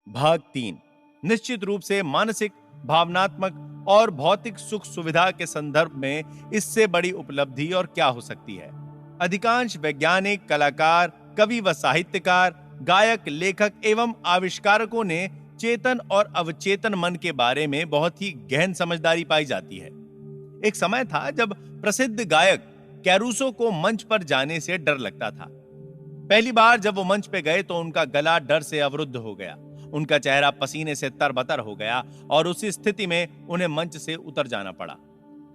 भाग 3। निश्चित रूप से मानसिक, भावनात्मक और भौतिक सुख सुविधा के संदर्भ में इससे बड़ी उपलब्धि और क्या हो सकती है। अधिकांश वैज्ञानिक, कलाकार, कवि व साहित्यकार, गायक, लेखक एवं आविष्कारकों ने चेतन और अवचेतन मन के बारे में बहुत ही गहन समझदारी पाई जाती है। एक समय था जब प्रसिद्ध गायक कैरूसो को मंच पर जाने से डर लगता था। पहली बार जब वो मंच पे गए तो उनका गला डर से अवरुद्ध हो गया, उनका चेहरा पसीने से तरबतर हो गया और उसी स्थिति में उन्हें मंच से उतर जाना पड़ा।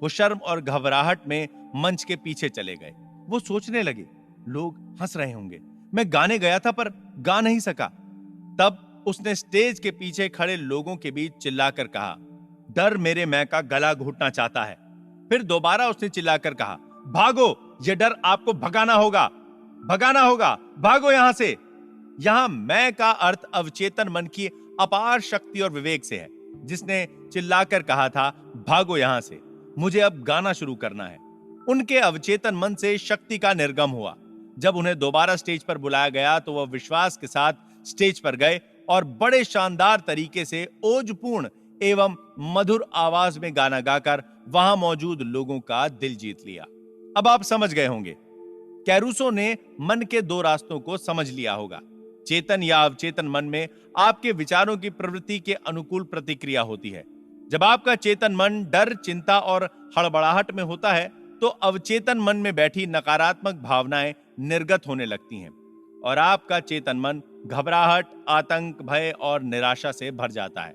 वो शर्म और घबराहट में मंच के पीछे चले गए। वो सोचने लगे, लोग हंस रहे होंगे, मैं गाने गया था पर गा नहीं सका। तब उसने स्टेज के पीछे खड़े लोगों के बीच चिल्लाकर कहा, डर मेरे मैं का गला घोटना चाहता है। फिर दोबारा उसने चिल्लाकर कहा, भागो, ये डर आपको भगाना होगा, भगाना होगा, भागो यहां से। यहां मैं का अर्थ अवचेतन मन की अपार शक्ति और विवेक से है, जिसने चिल्लाकर कहा था, भागो यहां से, मुझे अब गाना शुरू करना है। उनके अवचेतन मन से शक्ति का निर्गम हुआ। जब उन्हें दोबारा स्टेज पर बुलाया गया तो वह विश्वास के साथ स्टेज पर गए और बड़े शानदार तरीके से ओजपूर्ण एवं मधुर आवाज में गाना गाकर वहां मौजूद लोगों का दिल जीत लिया। अब आप समझ गए होंगे, कैरूसो ने मन के दो रास्तों को समझ लिया होगा। चेतन या अवचेतन मन में आपके विचारों की प्रवृत्ति के अनुकूल प्रतिक्रिया होती है। जब आपका चेतन मन डर, चिंता और हड़बड़ाहट में होता है तो अवचेतन मन में बैठी नकारात्मक भावनाएं निर्गत होने लगती हैं और आपका चेतन मन घबराहट, आतंक, भय और निराशा से भर जाता है।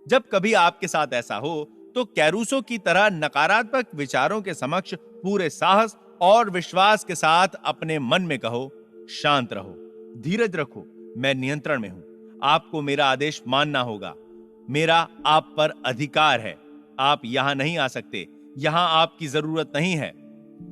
जब कभी आपके साथ ऐसा हो तो कैरूसो की तरह नकारात्मक विचारों के समक्ष पूरे साहस और विश्वास के साथ अपने मन में कहो, शांत रहो, धीरज रखो, मैं नियंत्रण में हूं, आपको मेरा आदेश मानना होगा, मेरा आप पर अधिकार है, आप यहां नहीं आ सकते, यहां आपकी जरूरत नहीं है।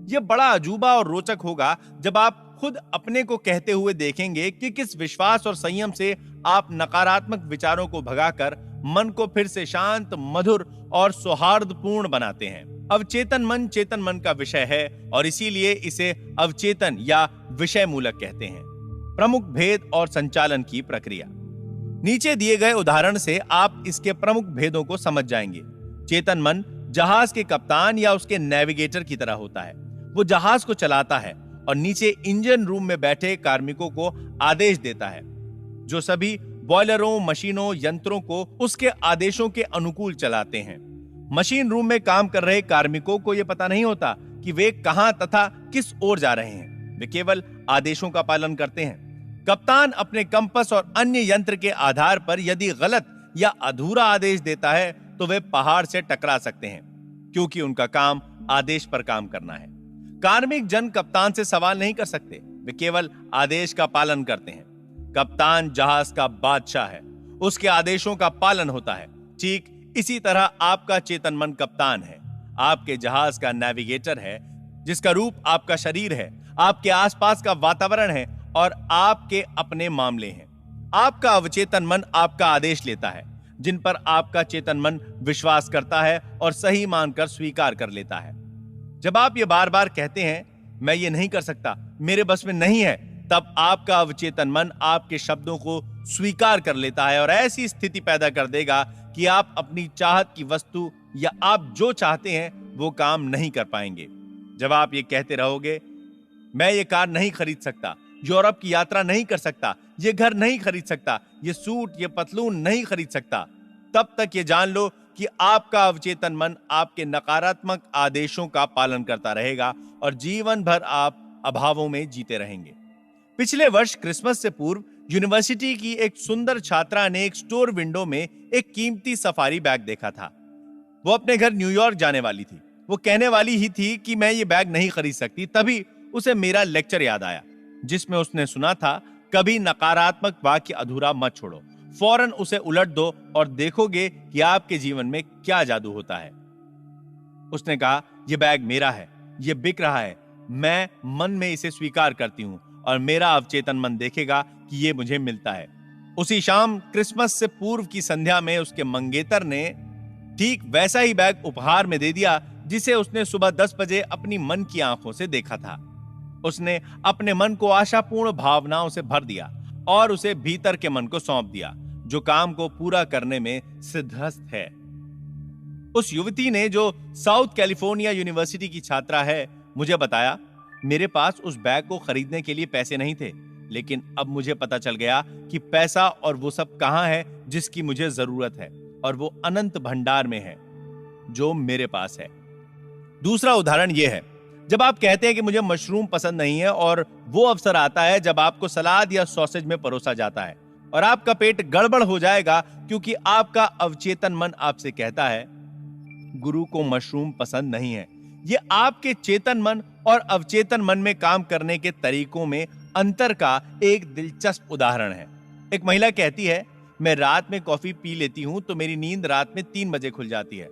यह बड़ा अजूबा और रोचक होगा जब आप खुद अपने को कहते हुए देखेंगे कि किस विश्वास और संयम से आप नकारात्मक विचारों को भगाकर मन को फिर से शांत, मधुर और सौहार्दपूर्ण बनाते हैं। अवचेतन मन चेतन मन का विषय है और इसीलिए इसे अवचेतन या विषय मूलक कहते हैं। प्रमुख भेद और संचालन की प्रक्रिया। नीचे दिए गए उदाहरण से आप इसके प्रमुख भेदों को समझ जाएंगे। चेतन मन जहाज के कप्तान या उसके नेविगेटर की तरह होता है। वो जहाज को चलाता है और नीचे इंजन रूम में बैठे कार्मिकों को आदेश देता है, जो सभी बॉयलरों, मशीनों, यंत्रों को उसके आदेशों के अनुकूल चलाते हैं। मशीन रूम में काम कर रहे कार्मिकों को यह पता नहीं होता कि वे कहां तथा किस ओर जा रहे हैं, वे केवल आदेशों का पालन करते हैं। कप्तान अपने कंपास और अन्य यंत्र के आधार पर यदि गलत या अधूरा आदेश देता है तो वे पहाड़ से टकरा सकते हैं, क्योंकि उनका काम आदेश पर काम करना है। कार्मिक जन कप्तान से सवाल नहीं कर सकते, वे केवल आदेश का पालन करते हैं। कप्तान जहाज का बादशाह है, उसके आदेशों का पालन होता है। ठीक इसी तरह आपका चेतन मन कप्तान है, आपके जहाज का नेविगेटर है, जिसका रूप आपका शरीर है, आपके आसपास का वातावरण है और आपके अपने मामले हैं। आपका अवचेतन मन आपका आदेश लेता है, जिन पर आपका चेतन मन विश्वास करता है और सही मानकर स्वीकार कर लेता है। जब आप ये बार बार कहते हैं, मैं ये नहीं कर सकता, मेरे बस में नहीं है, तब आपका अवचेतन मन आपके शब्दों को स्वीकार कर लेता है और ऐसी स्थिति पैदा कर देगा कि आप अपनी चाहत की वस्तु या आप जो चाहते हैं वो काम नहीं कर पाएंगे। जब आप ये कहते रहोगे, मैं ये कार नहीं खरीद सकता, यूरोप की यात्रा नहीं कर सकता, ये घर नहीं खरीद सकता, ये सूट, ये पतलून नहीं खरीद सकता, तब तक ये जान लो कि आपका अवचेतन मन आपके नकारात्मक आदेशों का पालन करता रहेगा और जीवन भर आप अभावों में जीते रहेंगे। पिछले वर्ष क्रिसमस से पूर्व यूनिवर्सिटी की एक सुंदर छात्रा ने एक स्टोर विंडो में एक कीमती सफारी बैग देखा था। वो अपने घर न्यूयॉर्क जाने वाली थी। वो कहने वाली ही थी कि मैं ये बैग नहीं खरीद सकती। तभी उसे मेरा लेक्चर याद आया, जिसमें उसने सुना था, कभी नकारात्मक वाक्य अधूरा मत छोड़ो, फौरन उसे उलट दो और देखोगे कि आपके जीवन में क्या जादू होता है। उसने कहा, यह बैग मेरा है, यह बिक रहा है, मैं मन में इसे स्वीकार करती हूं और मेरा अवचेतन मन देखेगा कि यह मुझे मिलता है। उसी शाम क्रिसमस से पूर्व की संध्या में उसके मंगेतर ने ठीक वैसा ही बैग उपहार में दे दिया, जिसे उसने सुबह 10 बजे अपनी मन की आंखों से देखा था। उसने अपने मन को आशापूर्ण भावनाओं से भर दिया और उसे भीतर के मन को सौंप दिया। जो काम को पूरा करने में सिद्धहस्त है। उस युवती ने, जो साउथ कैलिफोर्निया यूनिवर्सिटी की छात्रा है, मुझे बताया, मेरे पास उस बैग को खरीदने के लिए पैसे नहीं थे, लेकिन अब मुझे पता चल गया कि पैसा और वो सब कहां है जिसकी मुझे जरूरत है, और वो अनंत भंडार में है जो मेरे पास है। दूसरा उदाहरण यह है, जब आप कहते हैं कि मुझे मशरूम पसंद नहीं है, और वो अवसर आता है जब आपको सलाद या सॉसेज में परोसा जाता है और आपका पेट गड़बड़ हो जाएगा क्योंकि आपका अवचेतन मन आपसे कहता है, गुरु को मशरूम पसंद नहीं है। ये आपके चेतन मन और अवचेतन मन में काम करने के तरीकों में अंतर का एक दिलचस्प उदाहरण है। एक महिला कहती है, मैं रात में कॉफी पी लेती हूं तो मेरी नींद रात में 3 बजे खुल जाती है।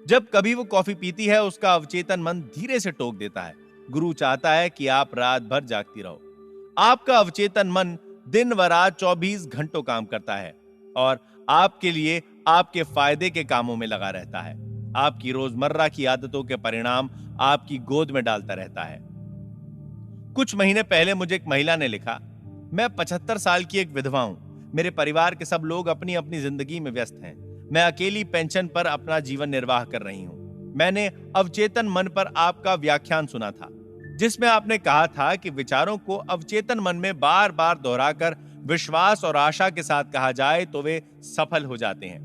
जब कभी वो कॉफी पीती है, उसका अवचेतन मन धीरे से टोक देता है, गुरु चाहता है कि आप रात भर जागती रहो। आपका अवचेतन मन दिन व रात 24 घंटों काम करता है और आपके लिए, आपके फायदे के कामों में लगा रहता है। आपकी रोजमर्रा की आदतों के परिणाम आपकी गोद में डालता रहता है। कुछ महीने पहले मुझे एक महिला ने लिखा, मैं 75 साल की एक विधवा हूं। मेरे परिवार के सब लोग अपनी अपनी जिंदगी में व्यस्त हैं। मैं अकेली पेंशन पर अपना जीवन निर्वाह कर रही हूं। मैंने अवचेतन मन पर आपका व्याख्यान सुना था, जिसमें आपने कहा था कि विचारों को अवचेतन मन में बार बार दोहराकर विश्वास और आशा के साथ कहा जाए तो वे सफल हो जाते हैं।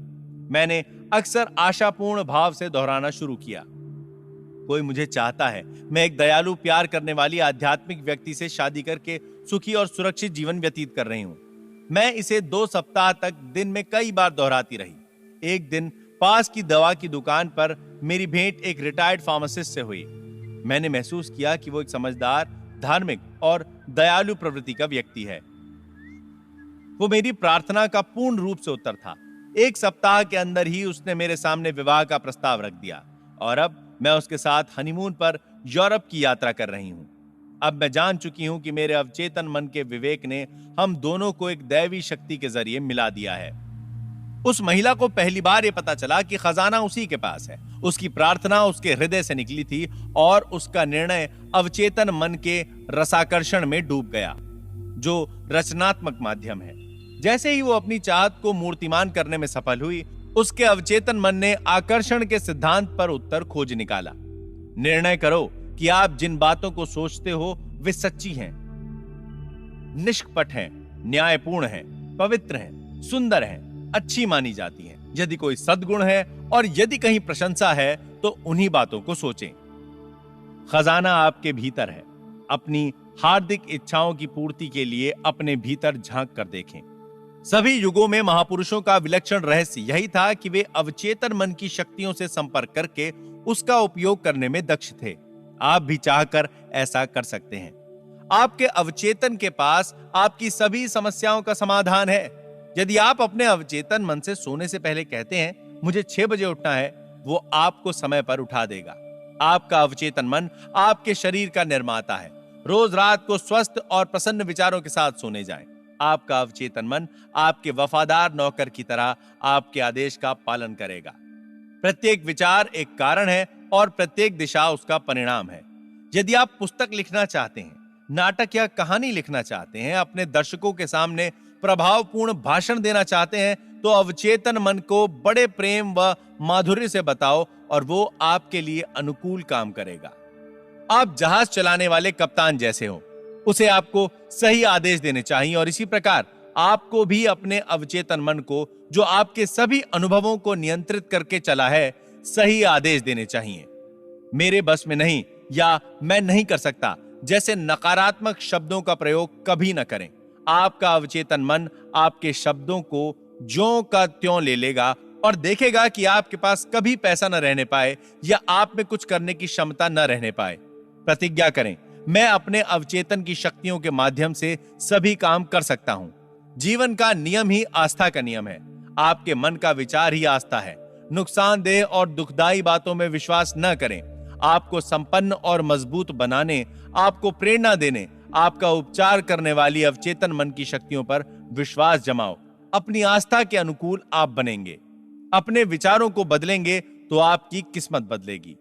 मैंने अक्सर आशापूर्ण भाव से दोहराना शुरू किया, कोई मुझे चाहता है। मैं एक दयालु, प्यार करने वाली आध्यात्मिक व्यक्ति से शादी करके सुखी और सुरक्षित जीवन व्यतीत कर रही हूं। मैं इसे 2 सप्ताह तक दिन में कई बार दोहराती रही। एक दिन पास की दवा की दुकान पर मेरी भेंट एक रिटायर्ड फार्मासिस्ट से हुई। मैंने महसूस किया कि वो एक समझदार, धार्मिक और दयालु प्रवृत्ति का व्यक्ति है। वो मेरी प्रार्थना का पूर्ण रूप से उत्तर था। 1 सप्ताह के अंदर ही उसने मेरे सामने विवाह का प्रस्ताव रख दिया और अब मैं उसके साथ हनीमून पर यूरोप की यात्रा कर रही हूं। अब मैं जान चुकी हूं कि मेरे अवचेतन मन के विवेक ने हम दोनों को एक दैवी शक्ति के जरिए मिला दिया है। उस महिला को पहली बार यह पता चला कि खजाना उसी के पास है। उसकी प्रार्थना उसके हृदय से निकली थी और उसका निर्णय अवचेतन मन के रसाकर्षण में डूब गया, जो रचनात्मक माध्यम है। जैसे ही वो अपनी चाहत को मूर्तिमान करने में सफल हुई, उसके अवचेतन मन ने आकर्षण के सिद्धांत पर उत्तर खोज निकाला। निर्णय करो कि आप जिन बातों को सोचते हो वे सच्ची हैं, निष्कपट हैं, न्यायपूर्ण हैं, पवित्र हैं, सुंदर हैं, अच्छी मानी जाती हैं। यदि कोई सद्गुण है और यदि कहीं प्रशंसा है तो उन्हीं बातों को सोचें। खजाना आपके भीतर है। अपनी हार्दिक इच्छाओं की पूर्ति के लिए अपने भीतर झांक कर देखें। सभी युगों में महापुरुषों का विलक्षण रहस्य यही था कि वे अवचेतन मन की शक्तियों से संपर्क करके उसका उपयोग करने में दक्ष थे। आप भी चाहकर ऐसा कर सकते हैं। आपके अवचेतन के पास आपकी सभी समस्याओं का समाधान है। यदि आप अपने अवचेतन मन से सोने से पहले कहते हैं, मुझे 6 बजे उठना है, वो आपको समय पर उठा देगा। आपका अवचेतन मन आपके शरीर का निर्माता है। रोज रात को स्वस्थ और प्रसन्न विचारों के साथ सोने जाएं। आपका अवचेतन मन आपके वफादार नौकर की तरह आपके आदेश का पालन करेगा। प्रत्येक विचार एक कारण है और प्रत्येक दिशा उसका परिणाम है। यदि आप पुस्तक लिखना चाहते हैं, नाटक या कहानी लिखना चाहते हैं, अपने दर्शकों के सामने प्रभावपूर्ण भाषण देना चाहते हैं, तो अवचेतन मन को बड़े प्रेम व माधुर्य से बताओ और वो आपके लिए अनुकूल काम करेगा। आप जहाज चलाने वाले कप्तान जैसे हो, उसे आपको सही आदेश देने चाहिए और इसी प्रकार आपको भी अपने अवचेतन मन को, जो आपके सभी अनुभवों को नियंत्रित करके चला है, सही आदेश देने चाहिए। मेरे बस में नहीं या मैं नहीं कर सकता जैसे नकारात्मक शब्दों का प्रयोग कभी न करें। आपका अवचेतन मन आपके शब्दों को ज्यों का त्यों ले लेगा और देखेगा कि आपके पास कभी पैसा न रहने पाए या आप में कुछ करने की क्षमता न रहने पाए। प्रतिज्ञा करें, मैं अपने अवचेतन की शक्तियों के माध्यम से सभी काम कर सकता हूं। जीवन का नियम ही आस्था का नियम है। आपके मन का विचार ही आस्था है। नुकसानदेह और दुखदाई बातों में विश्वास न करें। आपको संपन्न और मजबूत बनाने, आपको प्रेरणा देने, आपका उपचार करने वाली अवचेतन मन की शक्तियों पर विश्वास जमाओ। अपनी आस्था के अनुकूल आप बनेंगे। अपने विचारों को बदलेंगे तो आपकी किस्मत बदलेगी।